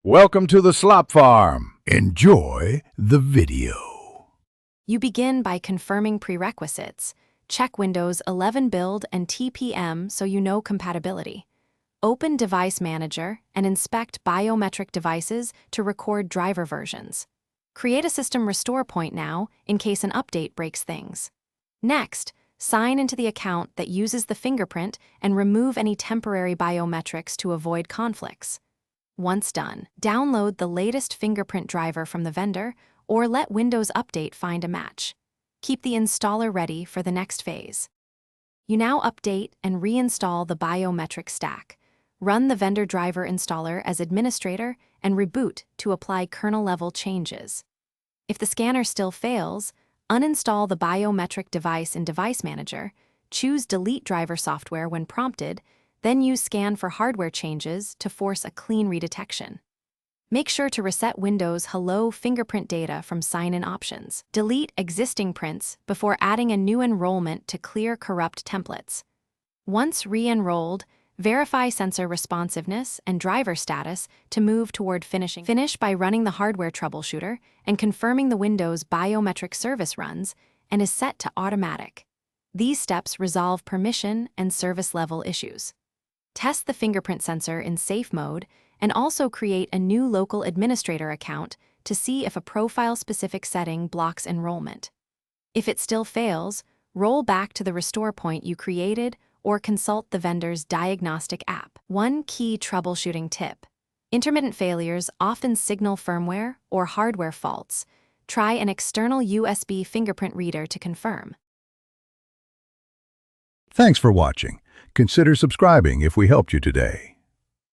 Welcome to the Slop Farm. Enjoy the video. You begin by confirming prerequisites. Check Windows 11 build and TPM so you know compatibility. Open Device Manager and inspect biometric devices to record driver versions. Create a system restore point now in case an update breaks things. Next, sign into the account that uses the fingerprint and remove any temporary biometrics to avoid conflicts. Once done, download the latest fingerprint driver from the vendor or let Windows Update find a match. Keep the installer ready for the next phase. You now update and reinstall the biometric stack. Run the vendor driver installer as administrator and reboot to apply kernel-level changes. If the scanner still fails, uninstall the biometric device in Device Manager, choose Delete Driver Software when prompted, then use Scan for hardware changes to force a clean redetection. Make sure to reset Windows Hello fingerprint data from sign-in options. Delete existing prints before adding a new enrollment to clear corrupt templates. Once re-enrolled, verify sensor responsiveness and driver status to move toward finishing. Finish by running the hardware troubleshooter and confirming the Windows biometric service runs and is set to automatic. These steps resolve permission and service level issues. Test the fingerprint sensor in safe mode and also create a new local administrator account to see if a profile-specific setting blocks enrollment. If it still fails, roll back to the restore point you created or consult the vendor's diagnostic app. One key troubleshooting tip: intermittent failures often signal firmware or hardware faults. Try an external USB fingerprint reader to confirm. Thanks for watching. Consider subscribing if we helped you today.